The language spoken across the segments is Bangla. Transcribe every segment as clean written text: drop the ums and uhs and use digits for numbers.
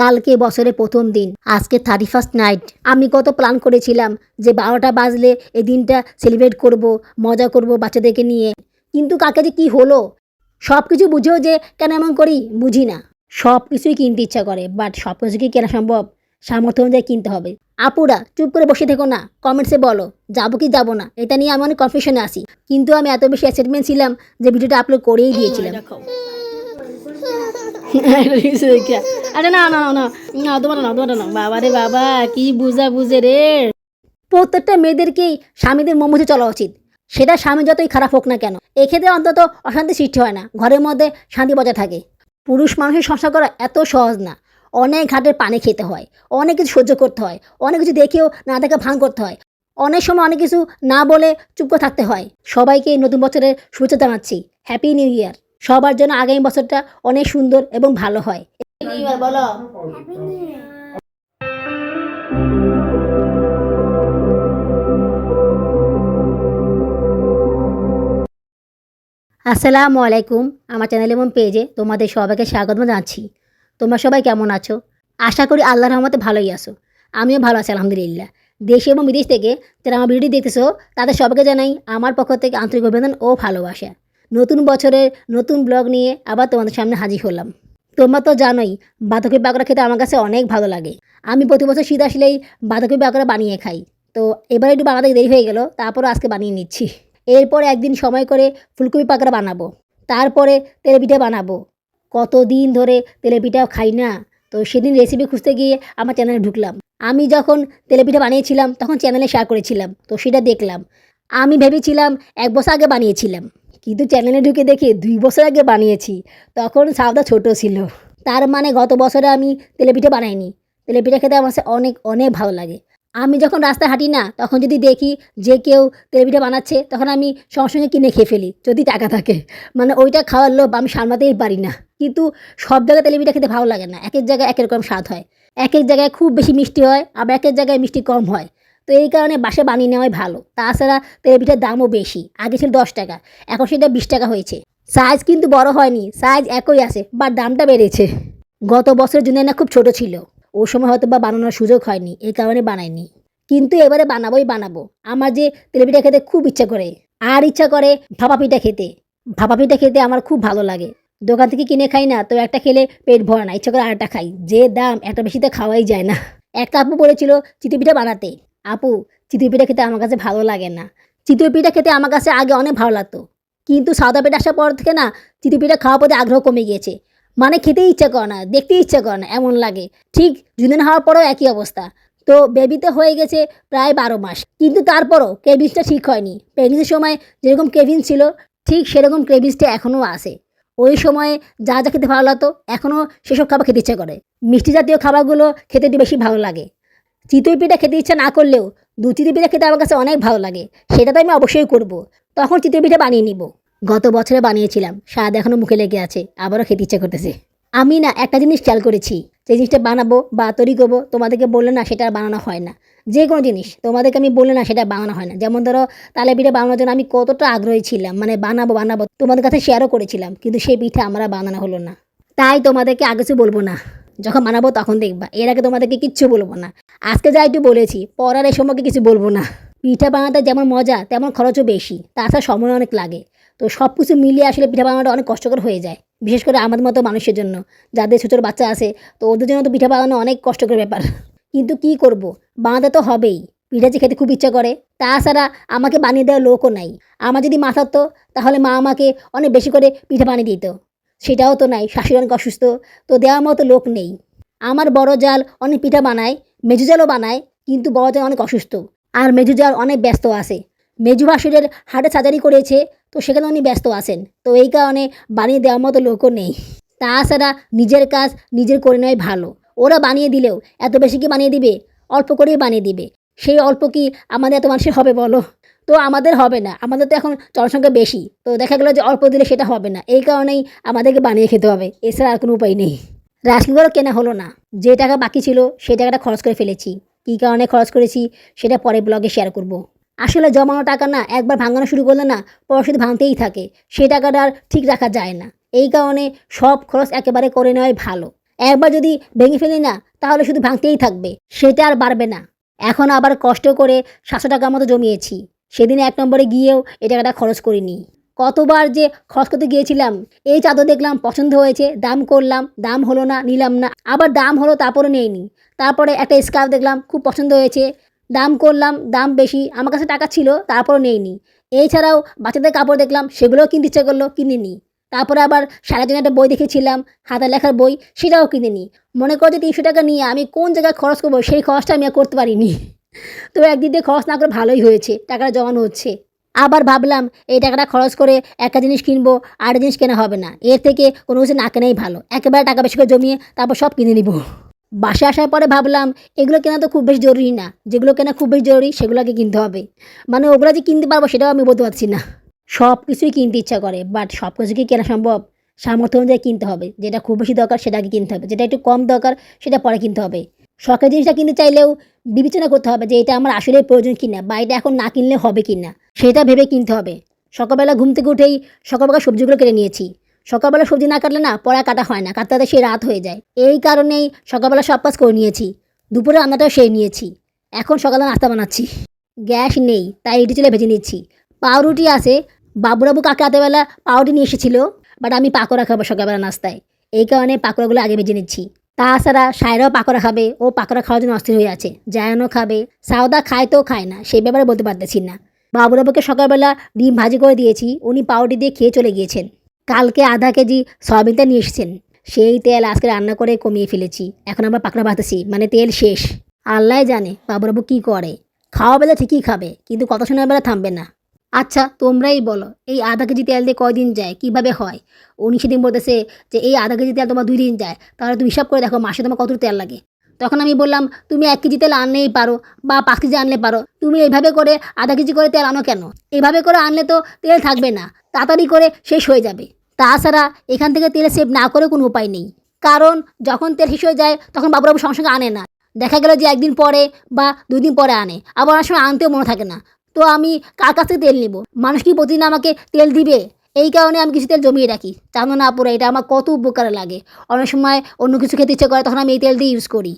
কালকে বছরের প্রথম দিন, আজকে 31st নাইট। আমি কত প্ল্যান করেছিলাম যে 12টা বাজলে এই দিনটা সেলিব্রেট করব, মজা করব বাচ্চাদেরকে নিয়ে। কিন্তু কালকে যে কী হলো, সব কিছু বুঝেও যে কেন এমন করি বুঝি না। সব কিছুই কিনতে ইচ্ছা করে, বাট সব কিছু কি কেনা সম্ভব? সামর্থ্য অনুযায়ী কিনতে হবে। আপুরা চুপ করে বসে থেকো না, কমেন্টসে বলো যাবো কি যাবো না। এটা নিয়ে আমি অনেক কনফিউশনে আসি, কিন্তু আমি এত বেশি এক্সাইটমেন্ট ছিলাম যে ভিডিওটা আপলোড করেই দিয়েছিলাম। আরে না না না না, তোমার না বাবা রে বাবা, কি বুঝে রে। প্রত্যেকটা মেয়েদেরকেই স্বামীদের মন বুঝে চলা উচিত, সেটা স্বামী যতই খারাপ হোক না কেন। এক্ষেত্রে অন্তত অশান্তি সৃষ্টি হয় না, ঘরের মধ্যে শান্তি বজায় থাকে। পুরুষ মানুষের সংসার করা এত সহজ না, অনেক ঘাটের পানি খেতে হয়, অনেক কিছু সহ্য করতে হয়, অনেক কিছু দেখেও না দেখে ভাঙ করতে হয়, অনেক সময় অনেক কিছু না বলে চুপ করে থাকতে হয়। সবাইকে নতুন বছরের শুভেচ্ছা জানাচ্ছি, হ্যাপি নিউ ইয়ার। সবার জন্য আগামী বছরটা অনেক সুন্দর এবং ভালো হয়। নিউ ইয়ার বলো। আসসালামু আলাইকুম। আমার চ্যানেল এবং পেজে তোমাদের সবাইকে স্বাগত জানাচ্ছি। তোমরা সবাই কেমন আছো? আশা করি আল্লাহর রহমতে ভালোই আছো। আমিও ভালো আছি আলহামদুলিল্লাহ। দেশ এবং বিদেশ থেকে যারা আমার ভিডিওটি দেখতেছো তাদের সবাইকে জানাই আমার পক্ষ থেকে আন্তরিক অভিনন্দন ও ভালোবাসা। নতুন বছরের নতুন ব্লগ নিয়ে আবার তোমাদের সামনে হাজির হলাম। তোমরা তো জানোই বাঁধাকপি পাকোড়া খেতে আমার কাছে অনেক ভালো লাগে। আমি প্রতি বছর শীত আসলেই বাঁধাকপি পাকোড়া বানিয়ে খাই। তো এবারে একটু বানাতে দেরি হয়ে গেল, তারপরও আজকে বানিয়ে নিচ্ছি। এরপর একদিন সময় করে ফুলকপি পাকোড়া বানাবো, তারপরে তেলেপিঠা বানাবো। কতদিন ধরে তেলেপিঠাও খাই না, তো সেদিন রেসিপি খুঁজতে গিয়ে আমার চ্যানেলে ঢুকলাম। আমি যখন তেলেপিঠা বানিয়েছিলাম তখন চ্যানেলে শেয়ার করেছিলাম, তো সেটা দেখলাম। আমি ভেবেছিলাম 1 বছর আগে বানিয়েছিলাম, কিন্তু চ্যানেলে ঢুকে দেখি 2 বছর আগে বানিয়েছি। তখন সাউদা ছোট ছিল, তার মানে গত বছরে আমি তেলেপিঠা বানাইনি। তেলেপিঠা খেতে আমার কাছে অনেক অনেক ভালো লাগে। আমি যখন রাস্তায় হাঁটি না, তখন যদি দেখি যে কেউ তেলপিঠা বানাচ্ছে, তখন আমি সঙ্গে সঙ্গে কিনে খেয়ে ফেলি যদি টাকা থাকে। মানে ওইটা খাওয়ার লোভ আমি সামলাতেই পারি না। কিন্তু সব জায়গায় তেলপিঠা খেতে ভালো লাগে না, এক এক জায়গায় এক এক রকম স্বাদ হয়। এক এক জায়গায় খুব বেশি মিষ্টি হয়, আবার এক এক জায়গায় মিষ্টি কম হয়। তো এই কারণে বাসায় বানিয়ে নেওয়াই ভালো। তাছাড়া তেলপিঠার দামও বেশি, আগে ছিল 10 টাকা, এখন সেটা 20 টাকা হয়েছে। সাইজ কিন্তু বড় হয়নি, সাইজ একই আছে, বাট দামটা বেড়েছে। গত বছরের জন্য না খুব ছোট ছিল, ওই সময় হয়তো বা বানানোর সুযোগ হয়নি, এই কারণে বানাইনি। কিন্তু এবারে বানাবো। আমার যে তেলেপিঠা খেতে খুব ইচ্ছা করে, আর ইচ্ছা করে ভাপা পিঠা খেতে। ভাপা পিঠা খেতে আমার খুব ভালো লাগে। দোকান থেকে কিনে খাই না, তো একটা খেলে পেট ভরে না, ইচ্ছা করে আরেকটা খাই। যে দাম, একটা বেশিতে খাওয়াই যায় না। একটা আপু বলেছিল চিতই পিঠা বানাতে। আপু, চিতই পিঠা খেতে আমার কাছে ভালো লাগে না। চিতই পিঠা খেতে আমার কাছে আগে অনেক ভালো লাগতো, কিন্তু সাদা পিঠা আসার পর থেকে না চিতই পিঠা খাওয়ার প্রতি আগ্রহ কমে গিয়েছে। মানে খেতেই ইচ্ছা করে না, দেখতেই ইচ্ছা করে না, এমন লাগে। ঠিক 2 দিন হওয়ার পরেও একই অবস্থা। তো বেবিতে হয়ে গেছে প্রায় 12 মাস, কিন্তু তারপরও ক্রেভিংসটা ঠিক হয়নি। প্রেগনেন্সির সময় যেরকম ক্রেভিংস ছিল, ঠিক সেরকম ক্রেভিংসটা এখনও আসে। ওই সময়ে যা যা খেতে ভালো লাগতো, এখনও সেসব খাবার খেতে ইচ্ছা করে। মিষ্টি জাতীয় খাবারগুলো খেতে একটু বেশি ভালো লাগে। চিতই পিঠা খেতে ইচ্ছা না করলেও চিতই পিঠা খেতে আমার কাছে অনেক ভালো লাগে, সেটা তো আমি অবশ্যই করব। তখন চিতই পিঠা বানিয়ে নিব। গত বছরে বানিয়েছিলাম, স্বাদ এখনও মুখে লেগে আছে, আবারও খেতে ইচ্ছা করতেছে। আমি না একটা জিনিস খেয়াল করেছি, যে জিনিসটা বানাবো বা তৈরি করবো, তোমাদেরকে বললে না সেটা আর বানানো হয় না। যে কোনো জিনিস তোমাদেরকে আমি বললে না সেটা বানানো হয় না। যেমন ধরো তালে পিঠা বানানোর জন্য আমি কতটা আগ্রহী ছিলাম, মানে বানাবো তোমাদের কাছে শেয়ারও করেছিলাম, কিন্তু সেই পিঠা আমরা বানানো হলো না। তাই তোমাদেরকে আগে কিছু বলবো না, যখন বানাবো তখন দেখবা। এর আগে তোমাদেরকে কিচ্ছু বলবো না। আজকে যা একটু বলেছি, পড়ার এই সময়কে কিছু বলবো না। পিঠা বানাতে যেমন মজা, তেমন খরচও বেশি, তাছাড়া সময় অনেক লাগে। তো সব কিছু মিলিয়ে আসলে পিঠা বানানোটা অনেক কষ্টকর হয়ে যায়, বিশেষ করে আমাদের মতো মানুষের জন্য, যাদের ছোটো ছোটো বাচ্চা আছে। তো ওদের জন্য তো পিঠা বানানো অনেক কষ্টকর ব্যাপার। কিন্তু কি করব, বানাতে তো হবেই। পিঠা যে খেতে খুব ইচ্ছা করে, তাছাড়া আমাকে বানিয়ে দেওয়ার লোকও নাই। আমার যদি মা থাকতো, তাহলে মা আমাকে অনেক বেশি করে পিঠা বানিয়ে দিত। সেটাও তো নাই, শাশুড়ি অনেক অসুস্থ, তো দেওয়ার মতো লোক নেই। আমার বড় জাল অনেক পিঠা বানায়, মেজু জালও বানায়, কিন্তু বড় জাল অনেক অসুস্থ, আর মেজু জাল অনেক ব্যস্ত আছে। মেজু ভাসুরের হার্টে সার্জারি করেছে, তো সেখানে উনি ব্যস্ত আছেন। তো এই কারণে বানিয়ে দেওয়ার মতো লোকও নেই। তাছাড়া নিজের কাজ নিজের করে নেওয়াই ভালো। ওরা বানিয়ে দিলেও এত বেশি কি বানিয়ে দিবে? অল্প করেই বানিয়ে দিবে। সেই অল্প কি আমাদের এত মানুষের হবে বলো? তো আমাদের হবে না, আমাদের তো এখন জনসংখ্যা বেশি, তো দেখা গেলো যে অল্প দিলে সেটা হবে না। এই কারণেই আমাদেরকে বানিয়ে খেতে হবে, এছাড়া আর কোনো উপায় নেই। রাশনগুলো কেনা হলো না, যে টাকা বাকি ছিল সেই টাকাটা খরচ করে ফেলেছি। কী কারণে খরচ করেছি সেটা পরে ব্লগে শেয়ার করব। আসলে জমানো টাকা না একবার ভাঙানো শুরু করলে না পরে শুধু ভাঙতেই থাকে, সেই টাকাটা আর ঠিক রাখা যায় না। এই কারণে সব খরচ একেবারে করে নেওয়াই ভালো। একবার যদি ভেঙে ফেলি না তাহলে শুধু ভাঙতেই থাকবে, সেটা আর বাড়বে না। এখন আবার কষ্ট করে 700 টাকার মতো জমিয়েছি। সেদিন 1 নম্বরে গিয়েও এই টাকাটা খরচ করিনি। কতবার যে খরচ করতে গিয়েছিলাম। এই চাদর দেখলাম পছন্দ হয়েছে, দাম করলাম, দাম হলো না, নিলাম না। আবার দাম হলো তারপরে নেইনি। তারপরে একটা স্কার্ফ দেখলাম খুব পছন্দ হয়েছে, দাম করলাম, দাম বেশি, আমার কাছে টাকা ছিল তারপরও নেইনি। এছাড়াও বাচ্চাদের কাপড় দেখলাম, সেগুলোও কিনতে ইচ্ছে করলো, কিনিনি। তারপরে আবার সারার জন্য একটা বই দেখেছিলাম, হাতের লেখার বই, সেটাও কিনিনি। মনে করো যে 300 টাকা নিয়ে আমি কোন জায়গায় খরচ করবো সেই খরচটা আমি আর করতে পারিনি। তো একদিক দিয়ে খরচ না করে ভালোই হয়েছে, টাকাটা জমানো হচ্ছে। আবার ভাবলাম এই টাকাটা খরচ করে একটা জিনিস কিনবো, আরেকটা জিনিস কেনা হবে না, এর থেকে কোনো কিছু না কেনাই ভালো। একেবারে টাকা বেশি করে জমিয়ে তারপর সব কিনে নিব। বাসায় আসার পরে ভাবলাম এগুলো কেনা তো খুব বেশি জরুরি না, যেগুলো কেনা খুব বেশি জরুরি সেগুলোকে কিনতে হবে। মানে ওগুলো যে কিনতে পারবো সেটাও আমি বলতে পারছি না। সব কিছুই কিনতে ইচ্ছা করে, বাট সব কিছু কি কেনা সম্ভব? সামর্থ্য অনুযায়ী কিনতে হবে। যেটা খুব বেশি দরকার সেটাকে কিনতে হবে, যেটা একটু কম দরকার সেটা পরে কিনতে হবে। শখের জিনিসটা কিনতে চাইলেও বিবেচনা করতে হবে যে এটা আমার আসলে প্রয়োজন কিনা, বা এটা এখন না কিনলে হবে কিনা, সেটা ভেবে কিনতে হবে। সকালবেলা ঘুম থেকে উঠেই সকালবেলা সবজিগুলো কেটে নিয়েছি। সকালবেলা সবজি না কাটলে না পরে কাটা হয় না, কাটতে কাটতে সেই রাত হয়ে যায়। এই কারণেই সকালবেলা সব কাজ করে নিয়েছি। দুপুরে রান্নাটাও সেরে নিয়েছি। এখন সকালে নাস্তা বানাচ্ছি। গ্যাস নেই তাই ইটি চুলায় ভেজে নিচ্ছি। পাউরুটি আছে, বাবুরাবু কাকা রাতেরবেলা পাউরুটি নিয়ে এসেছিল, বাট আমি পাকোড়া খাবো সকালবেলা নাস্তায়। এই কারণে পাকোড়াগুলো আগে ভেজে নিচ্ছি। তাছাড়া সায়রাও পাকোড়া খাবে, ও পাকোড়া খাওয়ার জন্য অস্থির হয়ে আছে। জায়ানও খাবে, সাউদা খায় তো খায় না সেই ব্যাপারে বলতে পারতেছি না। বাবুরাবুকে সকালবেলা ডিম ভাজি করে দিয়েছি, উনি পাউরুটি দিয়ে খেয়ে চলে গিয়েছেন। কালকে আধা কেজি সয়াবিন তেল নিয়ে এসেছেন, সেই তেল আজকে রান্না করে কমিয়ে ফেলেছি। এখন আবার পাকোড়া ভাজতেছি, মানে তেল শেষ। আল্লাহ জানে বাবুরাবু কি করে। খাওয়া বেলা ঠিকই খাবে, কিন্তু কথা শোনার বেলা থামবে না। আচ্ছা তোমরাই বলো, এই আধা কেজি তেল দিয়ে কয়দিন যায়, কিভাবে হয়? উনি সেদিন বলতেছে যে এই আধা কেজি তেল তোমার 2 দিন যায়, তাহলে তুমি হিসাব করে দেখো মাসে তোমার কত তেল লাগে। তখন আমি বললাম তুমি 1 কেজি তেল আনলেই পারো, বা 5 কেজি আনলে পারো, তুমি এইভাবে করে আধা কেজি করে তেল আনো কেন? এইভাবে করে আনলে তো তেল থাকবে না, তাড়াতাড়ি করে শেষ হয়ে যাবে। তাছাড়া এখান থেকে তেল সেভ না করে কোনো উপায় নেই, কারণ যখন তেল শেষ হয়ে যায় তখন বাবুরাবু সঙ্গে সঙ্গে আনে না। দেখা গেল যে 1 দিন পরে বা 2 দিন পরে আনে, আবার অনেক সময় আনতেও মনে থাকে না। তো আমি কার কাছ থেকে তেল নিব? মানুষ কি প্রতিদিন আমাকে তেল দিবে? এই কারণে আমি কিছু তেল জমিয়ে রাখি, জানো না পুরো এটা আমার কত উপকারে লাগে। অনেক সময় অন্য কিছু খেতে ইচ্ছে করে, তখন আমি এই তেল দিয়ে ইউজ করি।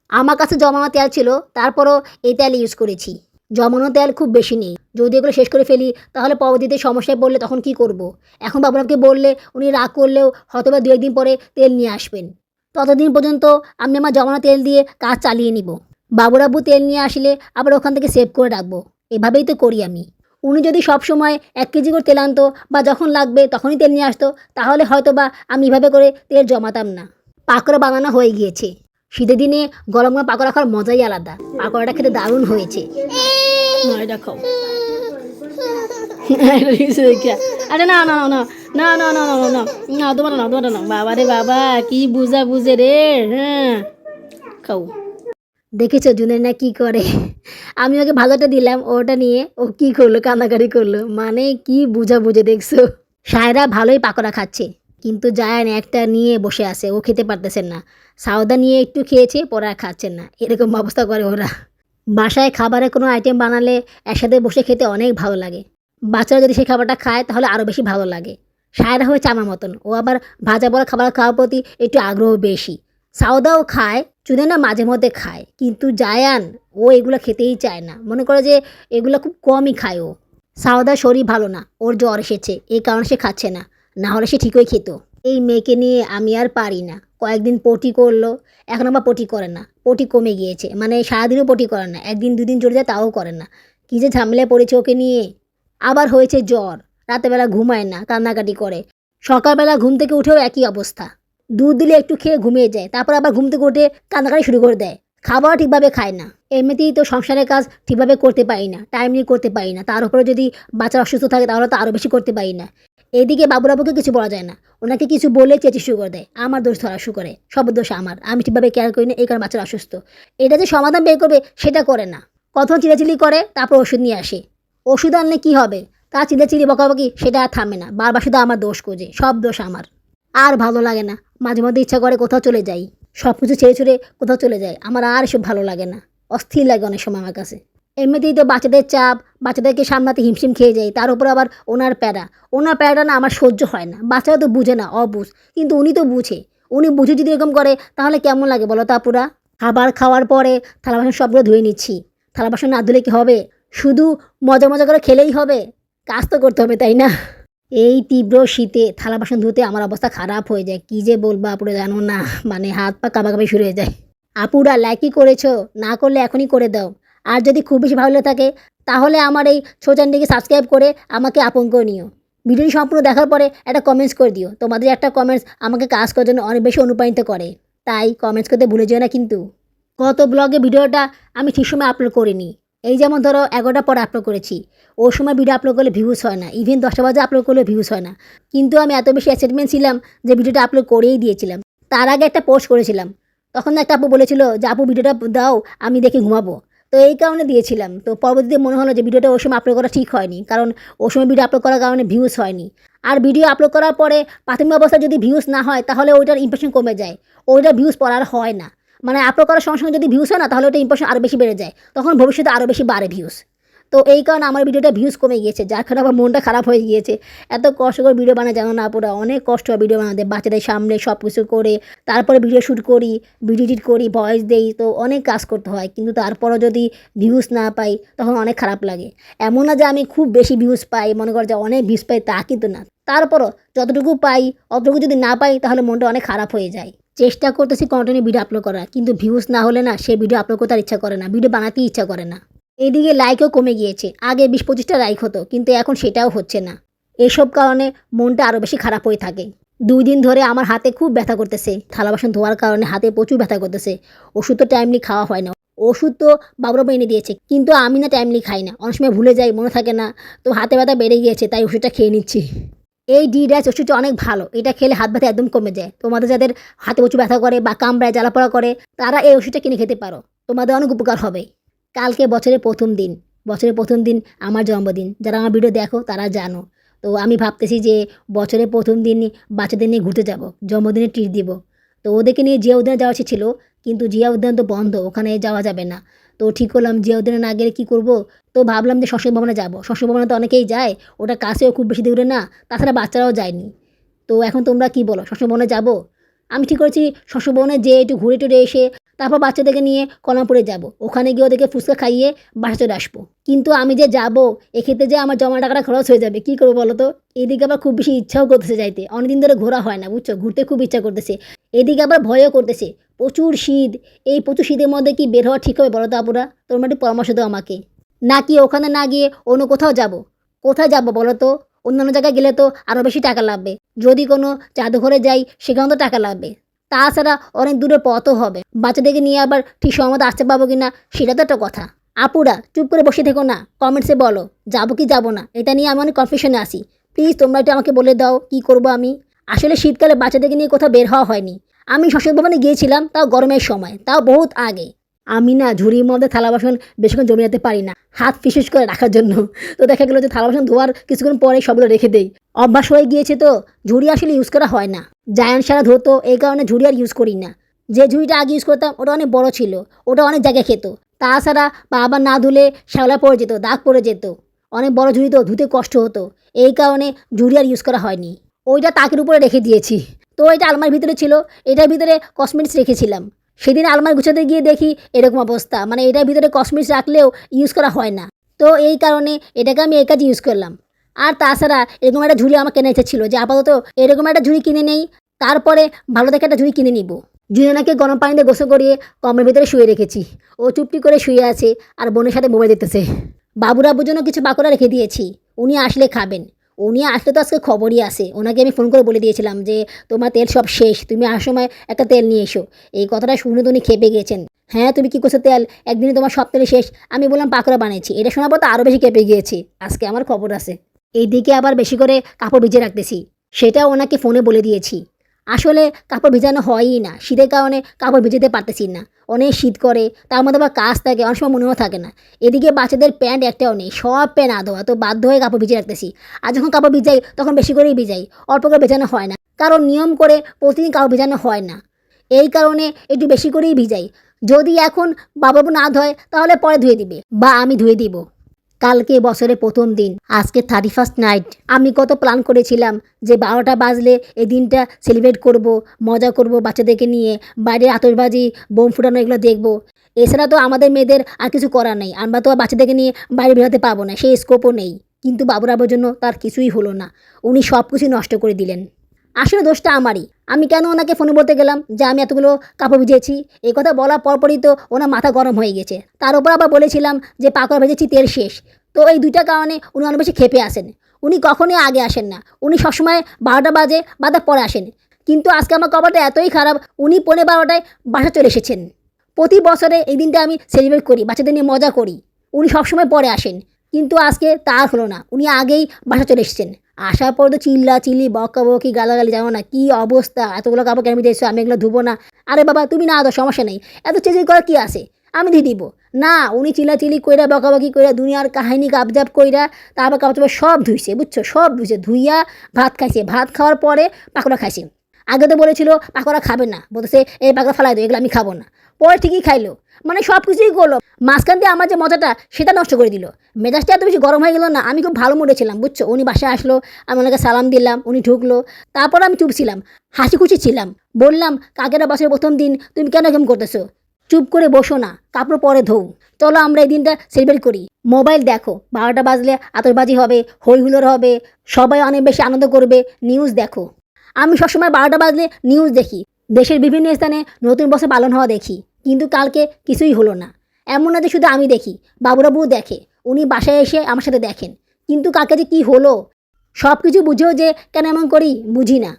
আমার কাছে জমানো তেল ছিল, তারপরও এই তেল ইউজ করেছি। জমানো তেল খুব বেশি নেই, যদি এগুলো শেষ করে ফেলি তাহলে পরবর্তীতে সমস্যায় পড়লে তখন কি করব? এখন বাবুরাবকে বললে উনি রাগ করলেও হয়তোবা 2-1 দিন পরে তেল নিয়ে আসবেন। ততদিন পর্যন্ত আমি আমার জমানো তেল দিয়ে কাজ চালিয়ে নিব। বাবুরাবু তেল নিয়ে আসলে আবার ওখান থেকে সেভ করে রাখবো। এভাবেই তো করি আমি। উনি যদি সব সময় 1 কেজি করে তেল আনতো, বা যখন লাগবে তখনই তেল নিয়ে আসতো, তাহলে হয়তো বা আমি এভাবে করে তেল জমাতাম না। পাকোড়া বানানো হয়ে গিয়েছে। শীতের দিনে গরম গরম পাকোড়া খাওয়ার মজাই আলাদা। পাকোড়াটা খেতে দারুণ হয়েছে। এটা খাও। আরে না না না না না না না না না, তোমার না, তোমার না। বাবা রে বাবা, কি বুঝা বুঝে রে। হ্যাঁ খাও। দেখেছো জুনের না কি করে? আমি ওকে ভালোটা দিলাম, ওটা নিয়ে ও কি করলো, কান্নাকাটি করলো। মানে কি বুঝা বুঝে দেখছো? সায়রা ভালোই পাকোড়া খাচ্ছে, কিন্তু জায়ান একটা নিয়ে বসে আছে, ও খেতে পারতেছেন না। সাউদা নিয়ে একটু খেয়েছে, পরে আর খাচ্ছেন না। এরকম অবস্থা করে ওরা। বাসায় খাবারে কোনো আইটেম বানালে একসাথে বসে খেতে অনেক ভালো লাগে। বাচ্চারা যদি সেই খাবারটা খায় তাহলে আরও বেশি ভালো লাগে। সায়রা হয়েছে আমার মতন, ও আবার ভাজা পড়া খাবার খাওয়ার প্রতি একটু আগ্রহ বেশি। সাউদাও খায়, চুদেনা মাঝে মধ্যে খায়, কিন্তু জায়ান ও এগুলো খেতেই চায় না। মনে করে যে এগুলো খুব কমই খায় ও। সাউদার শরীর ভালো না, ওর জ্বর এসেছে, এই কারণে সে খাচ্ছে না, না হলে সে ঠিকই খেত। এই মেয়েকে নিয়ে আমি আর পারি না। কয়েকদিন পটি করলো, এখন আবার পটি করে না, পটি কমে গিয়েছে। মানে সারাদিনও পটি করে না, 1 দিন 2 দিন চলে যায় তাও করে না। কী যে ঝামেলায় পড়েছে ওকে নিয়ে। আবার হয়েছে জ্বর, রাতেরবেলা ঘুমায় না, কান্নাকাটি করে। সকালবেলা ঘুম থেকে উঠেও একই অবস্থা। দুধ দিলে একটু খেয়ে ঘুমিয়ে যায়, তারপর আবার ঘুম থেকে উঠে কান্নাকাটি শুরু করে দেয়। খাবার ঠিকভাবে খায় না। এমনিতেই তো সংসারের কাজ ঠিকভাবে করতে পারি না, টাইম নিয়ে করতে পারি না, তার উপরে যদি বাচ্চা অসুস্থ থাকে তাহলে তো আরও বেশি করতে পারি না। এদিকে বাবুরাবুকে কিছু বলা যায় না, ওনাকে কিছু বলে চেঁচি শুরু করে দেয়, আমার দোষ ধরা শুরু করে। সব দোষ আমার, আমি ঠিকভাবে কেয়ার করি না, এই কারণে বাচ্চারা অসুস্থ। এটা যে সমাধান বের করবে সেটা করে না, কখন চিলাচিলি করে, তারপর ওষুধ নিয়ে আসে। ওষুধ আনলে কী হবে, তা চিলাচিলি বকাবকি সেটা আর থামে না, বারবার শুধু আমার দোষ খোঁজে, সব দোষ আমার। আর ভালো লাগে না, মাঝে মধ্যে ইচ্ছা করে কোথাও চলে যাই, সব কিছু ছেড়ে ছুড়ে কোথাও চলে যায়। আমার আর এসব ভালো লাগে না, অস্থির লাগে অনেক সময় আমার কাছে। এমনিতেই তো বাচ্চাদের চাপ, বাচ্চাদেরকে সামলাতে হিমশিম খেয়ে যায়, তার উপর আবার ওনার প্যারা না আমার সহ্য হয় না। বাচ্চারা তো বুঝে না, অবুঝ, কিন্তু উনি তো বুঝে। উনি বুঝে যদি এরকম করে তাহলে কেমন লাগে বলো তো আপুরা? খাবার খাওয়ার পরে থালা বাসন সবগুলো ধুয়ে নিচ্ছি। থালা বাসন না ধুলে কি হবে? শুধু মজা মজা করে খেলেই হবে? কাজ তো করতে হবে, তাই না? এই তীব্র শীতে থালা বাসন ধুতে আমার অবস্থা খারাপ হয়ে যায়। কি যে বলবো আপুরা জানো না, মানে হাত পা কাঁপাকাঁপি শুরু হয়ে যায়। আপুরা লাইকই করেছো, না করলে এখনই করে দাও। আর যদি খুব বেশি ভালো লেগে থাকে তাহলে আমার এই চ্যানেলটিকে সাবস্ক্রাইব করে আমাকে আপন করে নিও। ভিডিওটি সম্পূর্ণ দেখার পরে একটা কমেন্টস করে দিও। তোমাদের একটা কমেন্টস আমাকে কাজ করার জন্য অনেক বেশি অনুপ্রাণিত করে, তাই কমেন্টস করতে ভুলে যেও না কিন্তু। গত ব্লগে ভিডিওটা আমি ঠিক সময় আপলোড করিনি। এই যেমন ধরো 11টার পর আপলোড করেছি, ওই সময় ভিডিও আপলোড করলে ভিউজ হয় না, ইভেন 10টা বাজে আপলোড করলে ভিউজ হয় না। কিন্তু আমি এত বেশি এক্সাইটমেন্ট ছিলাম যে ভিডিওটা আপলোড করেই দিয়েছিলাম। তার আগে একটা পোস্ট করেছিলাম, তখন একটা আপু বলেছিল যে আপু ভিডিওটা দাও, আমি দেখে ঘুমাবো। তো এই কারণে দিয়েছিলাম। তো পরবর্তীতে মনে হলো যে ভিডিওটা ওই সময় আপলোড করা ঠিক হয়নি, কারণ ওই সময় ভিডিও আপলোড করার কারণে ভিউজ হয়নি। আর ভিডিও আপলোড করার পরে প্রাথমিক অবস্থায় যদি ভিউজ না হয় তাহলে ওইটার ইমপ্রেশন কমে যায়, ওইটার ভিউজ পড়ার হয় না। মানে আপলোড করার সঙ্গে সঙ্গে যদি ভিউজ হয় না তাহলে ওটা ইমপ্রেশন আরও বেশি বেড়ে যায়, তখন ভবিষ্যতে আরও বেশি বাড়ে ভিউজ। তো এই কারণে আমার ভিডিওটা ভিউজ কমে গিয়েছে, যার কারণে আমার মনটা খারাপ হয়ে গিয়েছে। এত কষ্ট করে ভিডিও বানায় জানো না আপুরা, অনেক কষ্ট হয় ভিডিও বানাতে, বাচ্চাদের সামনে সব কিছু করে তারপরে ভিডিও শ্যুট করি, ভিডিও এডিট করি, ভয়েস দেই, তো অনেক কাজ করতে হয়। কিন্তু তারপরও যদি ভিউজ না পাই তখন অনেক খারাপ লাগে। এমন না যে আমি খুব বেশি ভিউজ পাই, মনে কর যে অনেক ভিউজ পাই, তা কিন্তু না। তারপরও যতটুকু পাই অতটুকু যদি না পাই তাহলে মনটা অনেক খারাপ হয়ে যায়। চেষ্টা করতেছি কন্টিনিউ ভিডিও আপলোড করার, কিন্তু ভিউজ না হলে না সে ভিডিও আপলোড করতে আর ইচ্ছা করে না, ভিডিও বানাতেই ইচ্ছা করে না। এইদিকে লাইকও কমে গিয়েছে, আগে 20-25টা লাইক হতো, কিন্তু এখন সেটাও হচ্ছে না। এসব কারণে মনটা আরও বেশি খারাপ হয়ে থাকে। 2 দিন ধরে আমার হাতে খুব ব্যথা করতেছে, থালা বাসন ধোয়ার কারণে হাতে প্রচুর ব্যথা করতেছে। ওষুধ তো টাইমলি খাওয়া হয় না, ওষুধ তো বাবুরাবু এনে দিয়েছে, কিন্তু আমি না টাইমলি খাই না, অনেক সময় ভুলে যাই, মনে থাকে না। তো হাতে ব্যথা বেড়ে গিয়েছে, তাই ওষুধটা খেয়ে নিচ্ছি। এই ডি-ড্যাশ ওষুধটা অনেক ভালো, এটা খেলে হাত ব্যথা একদম কমে যায়। তোমাদের যাদের হাতে প্রচুর ব্যথা করে বা কামড়ায় জ্বালাপোড়া করে তারা এই ওষুধটা কিনে খেতে পারো, তোমাদের অনেক উপকার হবে। কালকে বছরের প্রথম দিন, বছরের প্রথম দিন আমার জন্মদিন। যারা আমার ভিডিও দেখো তারা জানো। তো আমি ভাবতেছি যে বছরের প্রথম দিন বাচ্চাদের নিয়ে ঘুরতে যাব, জন্মদিনে ট্রিট দিব। তো ওদেরকে নিয়ে জিয়া উদ্যানে যাওয়া ছিল, কিন্তু জিয়া উদ্যান তো বন্ধ, ওখানে যাওয়া যাবে না। তো ঠিক করলাম জিয়া উদ্যানে না গেলে কী করব। তো ভাবলাম যে সংস্কৃত ভবনে যাব, সংস্কৃত ভবনে তো অনেকেই যায়, ওটা কাছেও খুব বেশি দূরে না, তাছাড়া বাচ্চারাও যায়নি। তো এখন তোমরা কি বলো, সংস্কৃত ভবনে যাব? আমি ঠিক করেছি সংস্কৃত ভবনে যেয়ে একটু ঘুরে টুরে এসে তারপর বাচ্চাদেরকে নিয়ে কলামপুরে যাব, ওখানে গিয়ে ওদেরকে ফুচকা খাইয়ে বাসা চলে আসবো। কিন্তু আমি যে যাব এক্ষেত্রে যে আমার জমা টাকাটা খরচ হয়ে যাবে, কী করবো বলো তো? এদিকে আবার খুব বেশি ইচ্ছাও করতেছে যাইতে, অনেকদিন ধরে ঘোরা হয় না বুঝছো, ঘুরতে খুব ইচ্ছা করতেছে। এদিকে আবার ভয়ও করতেছে, প্রচুর শীত। এই প্রচুর শীতের মধ্যে কি বের হওয়া ঠিক হবে বলো তো আপুরা? তোমরা একটু পরামর্শ দাও আমাকে। নাকি ওখানে না গিয়ে অন্য কোথাও যাব? কোথায় যাব বলো তো? অন্যান্য জায়গায় গেলে তো আরও বেশি টাকা লাগবে, যদি কোনো জাদুঘরে যাই সেখানেও তো টাকা লাগবে। তাছাড়া অনেক দূরের পথও হবে, বাচ্চাদেরকে নিয়ে আবার ঠিক সময় আসতে পারবো কি না সেটা তো একটা কথা। আপুরা চুপ করে বসে থেকো না, কমেন্টসে বলো যাবো কি যাবো না, এটা নিয়ে আমি অনেক কনফিউশনে আসি। প্লিজ তোমরা একটু আমাকে বলে দাও কি করবো আমি। আসলে শীতকালে বাচ্চাদেরকে নিয়ে কোথাও বের হওয়া হয়নি। আমি সংস্কৃত ভবনে গিয়েছিলাম, তাও গরমের সময়, তাও বহুত আগে। আমি না ঝুড়ির মধ্যে থালা বাসন বেশিক্ষণ জমে যেতে পারি না, হাত ফিসফিস করে রাখার জন্য। তো দেখা গেলো যে থালা বাসন ধোয়ার কিছুক্ষণ পরে সবগুলো রেখে দেই, অভ্যাস হয়ে গিয়েছে। তো ঝুড়ি আসলে ইউজ করা হয় না, জায়ান্ট সারা ধরতো, এই কারণে ঝুড়ি আর ইউজ করি না। যে ঝুড়িটা আগে ইউজ করতাম ওটা অনেক বড় ছিল, ওটা অনেক জায়গায় খেত। তাছাড়া বাবা না ধুলে শ্যাওলা পড়ে যেত, দাগ পড়ে যেত, অনেক বড় ঝুড়ি তো ধুতে কষ্ট হতো, এই কারণে ঝুড়ি আর ইউজ করা হয়নি। ওইটা তাকের উপরে রেখে দিয়েছি। তো এটা আলমারির ভিতরে ছিল, এটার ভিতরে কসমেটিক্স রেখেছিলাম। সেদিন আলমারি গুছাতে গিয়ে দেখি এরকম অবস্থা, মানে এটার ভিতরে কসমেটিক্স রাখলেও ইউজ করা হয় না। তো এই কারণে এটাকে আমি এই কাজে ইউজ করলাম। আর তাছাড়া এরকম একটা ঝুড়ি আমার কেনা ইচ্ছা ছিল, যে আপাতত এরকম একটা ঝুড়ি কিনে নেই, তারপরে ভালো দেখে একটা ঝুড়ি কিনে নিব। জুনানাকে গরম পানিতে গোসল করিয়ে কমের ভিতরে শুয়ে রেখেছি, ও চুপটি করে শুয়ে আছে আর বোনের সাথে মোবাইল দেখতেছে। বাবুরাবুর জন্য কিছু বাঁকুড়া রেখে দিয়েছি, উনি আসলে খাবেন। উনি আসলে তো আজকে খবরই আসে, ওনাকে আমি ফোন করে বলে দিয়েছিলাম যে তোমার তেল সব শেষ, তুমি আসার সময় একটা তেল নিয়ে এসো। এই কথাটা শুনে তো উনি খেপে গিয়েছেন। হ্যাঁ তুমি কী করছো তেল, একদিনে তোমার সব তেল শেষ। আমি বললাম পাকোড়া বানিয়েছি, এটা শোনার পর তো আরও বেশি খেপে গিয়েছি, আজকে আমার খবর আছে। এইদিকে আবার বেশি করে কাপড় ভিজিয়ে রাখতেছি, সেটাও ওনাকে ফোনে বলে দিয়েছি। আসলে কাপড় ভিজানো হয়ই না, শীতের কারণে কাপড় ভিজাতে পারতেছি না, অনেক শীত করে, তার মধ্যে আবার কাজ থাকে, অনেক সময় মনেও থাকে না। এদিকে বাচ্চাদের প্যান্ট একটাও নেই, সব প্যান্ট আধোয়া, তো বাধ্য হয়ে কাপড় ভিজিয়ে রাখতেছি। আর যখন কাপড় ভিজাই তখন বেশি করেই ভিজাই, অল্প করে ভেজানো হয় না, কারণ নিয়ম করে প্রতিদিন কাপড় ভেজানো হয় না, এই কারণে একটু বেশি করেই ভিজাই। যদি এখন বাবু না ধোয় তাহলে পরে ধুয়ে দিবে বা আমি ধুয়ে দিব। কালকে বছরের প্রথম দিন, আজকে 31st নাইট। আমি কত প্ল্যান করেছিলাম যে 12টা বাজলে এই দিনটা সেলিব্রেট করব, মজা করব বাচ্চাদেরকে নিয়ে, বাইরে আতশবাজি বোম ফুটানো এগুলো দেখব। এছাড়া তো আমাদের মেয়েদের আর কিছু করার নেই, আমরা তো আর বাচ্চাদেরকে নিয়ে বাইরে বেরোতে পারবো না, সেই স্কোপও নেই। কিন্তু বাবুরাবের জন্য তার কিছুই হলো না, উনি সব কিছুই নষ্ট করে দিলেন। আসলে দোষটা আমারই। আমি কেন ওনাকে ফোনে বলতে গেলাম যে আমি এতগুলো কাপড় ভিজিয়েছি? এই কথা বলার পরপরই তো ওনার মাথা গরম হয়ে গেছে। তার উপর আবার বলেছিলাম যে পাকড় ভেজেছি, তেল শেষ। তো এই দুইটা কারণে উনি অনেক বেশি ক্ষেপে আসেন। উনি কখনোই আগে আসেন না, উনি সবসময় 12টা বাজে বা তার পরে আসেন। কিন্তু আজকে আমার কপালটা এতই খারাপ, উনি 12:15টায় বাসা চলে এসেছেন। প্রতি বছরে এই দিনটা আমি সেলিব্রেট করি, বাচ্চাদের নিয়ে মজা করি, উনি সবসময় পরে আসেন। কিন্তু আজকে তা হলো না, উনি আগেই বাসা চলে এসেছেন। আসার পর তো চিল্লি বকাবকি গালাগালি, জানো না কি অবস্থা, এতগুলো কাপড় কেন দিয়েছো, আমি এগুলো ধুবো না। আরে বাবা তুমি না দাও, সমস্যা নেই, এত চেঁচিয়ে করা কী আছে, আমি দিয়ে দিব। না, উনি চিল্লাচিল্লি কইরা বকাবকি কইরা দুনিয়ার কাহিনী গাবজাব কইরা তারপর কাপড় চোপড় সব ধুইছে, বুঝছো, সব ধুইছে, ধুইয়া ভাত খাইছে, ভাত খাওয়ার পরে পাকোড়া খাইছে। আগে তো বলেছিল পাকোড়া খাবে না, বলতেছে এই পাকোড়া ফালাই দো, এগুলো আমি খাবো না। পরে ঠিকই খাইলো, মানে সব কিছুই করলো। মাঝখান দিয়ে আমার যে মজাটা সেটা নষ্ট করে দিল। মেজাজটা এত বেশি গরম হয়ে গেল না, আমি খুব ভালো মুডে ছিলাম, বুঝছো। উনি বাসায় আসলো, আমি ওনাকে সালাম দিলাম, উনি ঢুকলো। তারপর আমি চুপ ছিলাম, হাসি খুশি ছিলাম। বললাম কাকেরা বছরের প্রথম দিন, তুমি কেন এরকম করতেছো? চুপ করে বসো না, কাপড় পরে ধোও, চলো আমরা এই দিনটা সেলিব্রেট করি। মোবাইল দেখো, 12টা বাজলে আতশবাজি হবে, হই হুল্লোড় হবে, সবাই অনেক বেশি আনন্দ করবে। নিউজ দেখো। আমি সবসময় 12টা বাজলে নিউজ দেখি, দেশের বিভিন্ন স্থানে নতুন বছর পালন হওয়া দেখি। কিন্তু কালকে কিছুই হলো না। এমন না যে শুধু আমি দেখি, বাবুরাবুও দেখে, উনি বাসায় এসে আমার সাথে দেখেন। কিন্তু কালকে যে কী হলো, সব কিছু বুঝেও যে কেন এমন করি বুঝি না।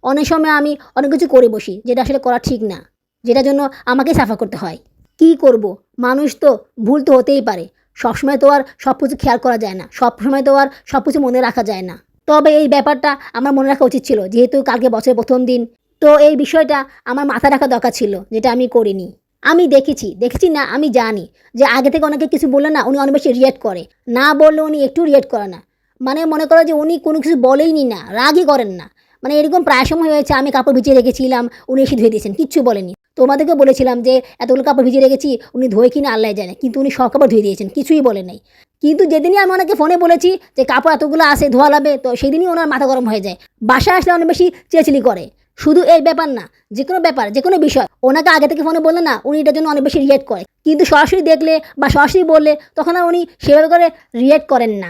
অনেক সময় আমি অনেক কিছু করে বসি যেটা আসলে করা ঠিক না, যেটার জন্য আমাকেই সাফা করতে হয়। কি করব, মানুষ তো, ভুল তো হতেই পারে। সবসময় তো আর সব কিছু খেয়াল করা যায় না, সবসময় তো আর সব কিছু মনে রাখা যায় না। তবে এই ব্যাপারটা আমার মনে রাখা উচিত ছিল, যেহেতু কালকে বছরের প্রথম দিন। তো এই বিষয়টা আমার মাথায় রাখা দরকার ছিল, যেটা আমি করিনি। আমি দেখেছি না, আমি জানি যে আগে থেকে অনেকে কিছু বললে না উনি অনেক বেশি রিয়েক্ট করে, না বললে উনি একটু রিয়েক্ট করে না। মানে মনে করো যে উনি কোনো কিছু বলেইনি না, রাগই করেন না। মানে এরকম প্রায় সময় হয়েছে, আমি কাপড় ভিজিয়ে রেখেছিলাম, উনি এসে ধুয়ে দিয়েছেন, কিচ্ছু বলেনি। তোমাদেরকে বলেছিলাম যে এতগুলো কাপড় ভিজিয়ে রেখেছি, উনি ধোয় কিনা আল্লাহ জানে, কিন্তু উনি সব কাপড় ধুয়ে দিয়েছেন, কিছুই বলে নাই। কিন্তু যেদিনই আমি ওনাকে ফোনে বলেছি যে কাপড় এতগুলো আসে ধোয়া লাগবে, তো সেদিনই ওনার মাথা গরম হয়ে যায়, বাসায় আসলে অনেক বেশি চেঁচিলি করে। শুধু এই ব্যাপার না, যে কোনো ব্যাপার, যে কোনো বিষয় ওনাকে আগে থেকে ফোনে বললে না উনি এটার জন্য অনেক বেশি রিয়েক্ট করে। কিন্তু সরাসরি দেখলে বা সরাসরি বললে তখন আর উনি সেভাবে করে রিয়েক্ট করেন না।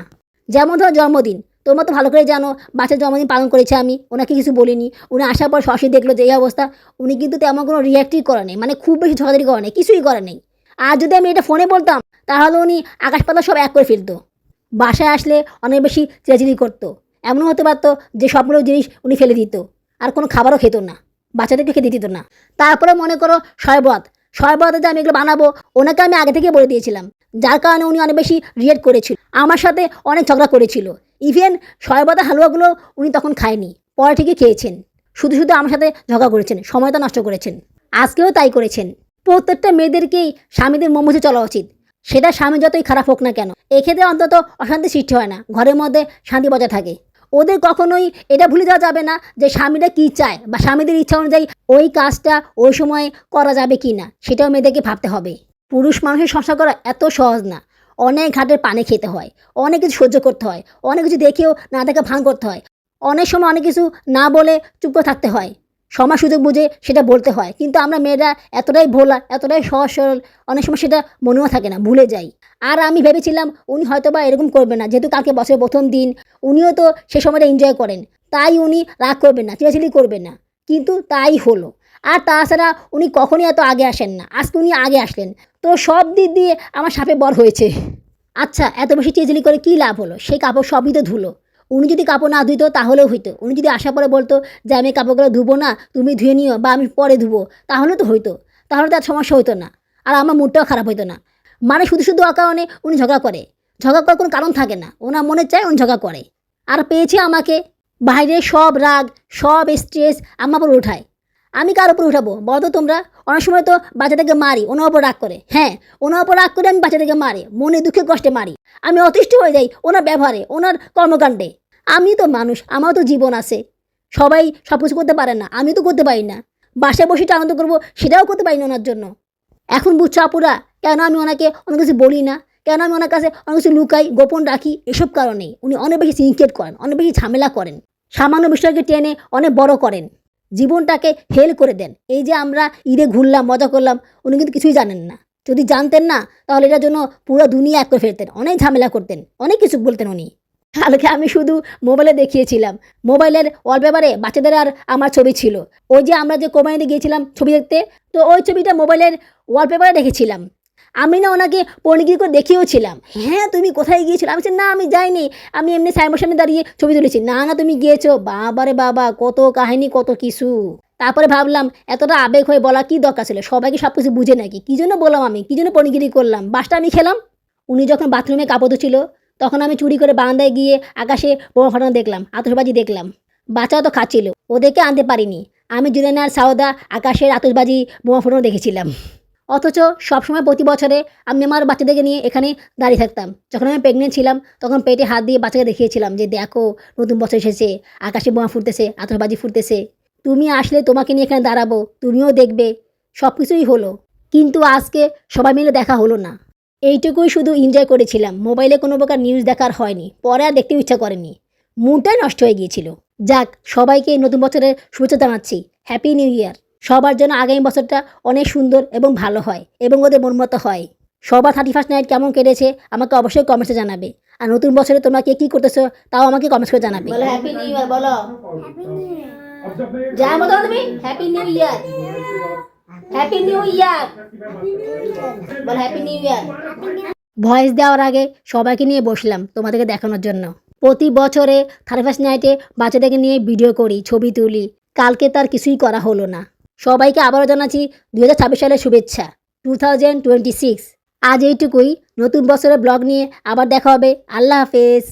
যেমন ধরো জন্মদিন, তোমরা তো ভালো করে জানো বাচ্চার জন্মদিন পালন করেছে আমি, ওনাকে কিছু বলিনি। উনি আসার পর সরাসরি দেখলো যে এই অবস্থা, উনি কিন্তু তেমন কোনো রিয়াক্টই করে নেই, মানে খুব বেশি ঝগড়াঝাড়ি করে নেই, কিছুই করে নেই। আর যদি আমি এটা ফোনে বলতাম তাহলে উনি আকাশ পাতাল সব এক করে ফেলতো। বাসায় আসলে অনেক বেশি চিরাচিরি করতো, এমনও হতে পারতো যে সবগুলো জিনিস উনি ফেলে দিত, আর কোনো খাবারও খেত না, বাচ্চাদেরকে খেতে দিত না। তারপরে মনে করো শরবত, শরবতে যে আমি এগুলো বানাবো ওনাকে আমি আগে থেকে বলে দিয়েছিলাম, যার কারণে উনি অনেক বেশি রিয়েক্ট করেছিল, আমার সাথে অনেক ঝগড়া করেছিল। ইভেন শরবতের হালুয়াগুলো উনি তখন খায়নি, পরে ঠিকই খেয়েছেন। শুধু শুধু আমার সাথে ঝগড়া করেছেন, সময়টা নষ্ট করেছেন। আজকেও তাই করেছেন। প্রত্যেকটা মেয়েদেরকেই স্বামীদের মন বুঝে চলা উচিত, সেটা স্বামী যতই খারাপ হোক না কেন। এক্ষেত্রে অন্তত অশান্তি সৃষ্টি হয় না, ঘরের মধ্যে শান্তি বজায় থাকে। ওদের কখনোই এটা ভুলে যাওয়া যাবে না যে স্বামীরা কী চায়, বা স্বামীদের ইচ্ছা অনুযায়ী ওই কাজটা ওই সময় করা যাবে কি না, সেটাও মেয়েদেরকে ভাবতে হবে। পুরুষ মানুষের সংসার করা এত সহজ না, অনেক ঘাটের পানি খেতে হয়, অনেক কিছু সহ্য করতে হয়, অনেক কিছু দেখেও না দেখা ভান করতে হয়, অনেক সময় অনেক কিছু না বলে চুপ করে থাকতে হয়, সময় সুযোগ বুঝে সেটা বলতে হয়। কিন্তু আমরা মেয়েরা এতটাই ভোলা, এতটাই সহজ সরল, অনেক সময় সেটা মনেও থাকে না, ভুলে যাই। আর আমি ভেবেছিলাম উনি হয়তো বা এরকম করবে না, যেহেতু কালকে বছরের প্রথম দিন, উনিও তো সে সময়টা এনজয় করেন, তাই উনি রাগ করবেন না, চিড়াচিড়ি করবেন না। কিন্তু তাই হলো। আর তাছাড়া উনি কখনই এত আগে আসেন না, আজকে উনি আগে আসলেন, তো সব দিক দিয়ে আমার সাপে বর হয়েছে। আচ্ছা, এত বেশি চিড়াচিড়ি করে কী লাভ হলো? সেই কাপড় সবই তো ধুলো। উনি যদি কাপড় না ধুইতো তাহলেও হইতো। উনি যদি আসার পরে বলতো যে আমি কাপড়গুলো ধুবো না, তুমি ধুয়ে নিও, বা আমি পরে ধুবো, তাহলে তো হইতো, তাহলে তো আর সমস্যা হইতো না, আর আমার মুডটাও খারাপ হইতো না। মানে শুধু শুধু অকারণে উনি ঝগড়া করে, ঝগড়া করার কোনো কারণ থাকে না, ওনার মনে চায় উনি ঝগড়া করে। আর পেয়েছে আমাকে, বাইরের সব রাগ, সব স্ট্রেস আমার উপর উঠায়। আমি কার উপর উঠাবো বলো তো তোমরা? অনেক সময় তো বাচ্চাদেরকে মারি, ওনার ওপর রাগ করে। হ্যাঁ, ওনার ওপর রাগ করে আমি বাচ্চাদেরকে মারি, মনে দুঃখে কষ্টে মারি। আমি অতিষ্ঠ হয়ে যাই ওনার ব্যবহারে, ওনার কর্মকাণ্ডে। আমি তো মানুষ, আমারও তো জীবন আছে। সবাই সব কিছু করতে পারে না, আমি তো করতে পারি না। বাসায় বসে আনন্দ করবো সেটাও করতে পারি না ওনার জন্য। এখন বুঝছো আপুরা কেন আমি ওনাকে অনেক কিছু বলি না, কেন আমি ওনার কাছে অনেক কিছু লুকাই, গোপন রাখি? এসব কারণেই উনি অনেক বেশি সিনক্রেট করেন, অনেক বেশি ঝামেলা করেন, সামান্য বিষয়কে টেনে অনেক বড় করেন, জীবনটাকে হেল করে দেন। এই যে আমরা ঈদে ঘুরলাম, মজা করলাম, উনি কিন্তু কিছুই জানেন না। যদি জানতেন না তাহলে এটার জন্য পুরো দুনিয়া এক করে ফেলতেন, অনেক ঝামেলা করতেন, অনেক কিছু বলতেন উনি। কালকে আমি শুধু মোবাইলে দেখিয়েছিলাম, মোবাইলের ওয়ালপেপারে বাচ্চাদের আর আমার ছবি ছিল। ওই যে আমরা যে কোম্পানিতে গিয়েছিলাম ছবি দেখতে, তো ওই ছবিটা মোবাইলের ওয়ালপেপারে রেখেছিলাম। আমি না ওনাকে পরিগিরি করে দেখিয়েওছিলাম, হ্যাঁ তুমি কোথায় গিয়েছিল? আমি বলছি না আমি যাইনি, আমি এমনি সাইমোর সামনে দাঁড়িয়ে ছবি তুলেছি। না না তুমি গিয়েছো। বাবারে বাবা, কত কাহিনী, কত কিছু। তারপরে ভাবলাম এতটা আবেগ হয়ে বলা কি দরকার ছিল? সবাইকে সব কিছু বুঝে নাকি? কী জন্য বললাম আমি? কী জন্য পরিগিরি করলাম? বাসটা আমি খেলাম। উনি যখন বাথরুমে কাপড় ধুচ্ছিল তখন আমি চুরি করে বারান্দায় গিয়ে আকাশে বোমা ফাটানো দেখলাম, আতশবাজি দেখলাম। বাচ্চারা তো খাচ্ছিল, ওদেরকে আনতে পারিনি। আমি জুলেনা আর সাউদা আকাশের আতশবাজি বোমা ফাটানো দেখেছিলাম। অথচ সবসময় প্রতি বছরে আমি আমার বাচ্চাদেরকে নিয়ে এখানে দাঁড়িয়ে থাকতাম। যখন আমি প্রেগনেন্ট ছিলাম তখন পেটে হাত দিয়ে বাচ্চাকে দেখিয়েছিলাম যে দেখো নতুন বছর এসেছে, আকাশে বোমা ফুটতেছে, আতশবাজি ফুটতেছে, তুমি আসলে তোমাকে নিয়ে এখানে দাঁড়াবো, তুমিও দেখবে। সব কিছুই হলো, কিন্তু আজকে সবাই মিলে দেখা হলো না। এইটুকুই শুধু এনজয় করেছিলাম, মোবাইলে কোনো প্রকার নিউজ দেখার হয়নি, পরে আর দেখতেও ইচ্ছা করেনি, মুডটাই নষ্ট হয়ে গিয়েছিল। যাক, সবাইকে নতুন বছরের শুভেচ্ছা জানাচ্ছি, হ্যাপি নিউ ইয়ার। সবার জন্য আগামী বছরটা অনেক সুন্দর এবং ভালো হয় এবং ওদের মন মতো হয়। সবার 31st নাইট কেমন কেটেছে আমাকে অবশ্যই কমেন্টসে জানাবে। আর নতুন বছরে তোমরা কে কী করতেছো তাও আমাকে কমেন্টস করে জানাবে। বলো হ্যাপি নিউ ইয়ার, বলো যা বলো তুমি, happy new year, happy new year, বলো হ্যাপি নিউ ইয়ার। ভয়েস দেওয়ার আগে সবাইকে নিয়ে বসলাম তোমাদেরকে দেখানোর জন্য। প্রতি বছরে 31st নাইটে বাচ্চাদেরকে নিয়ে ভিডিও করি, ছবি তুলি। কালকে তার কিছুই করা হলো না। সবাইকে আবারও জানাচ্ছি 2026 সালের শুভেচ্ছা, 2026। আজ এইটুকুই, নতুন বছরের ব্লগ নিয়ে আবার দেখা হবে। আল্লাহ হাফেজ।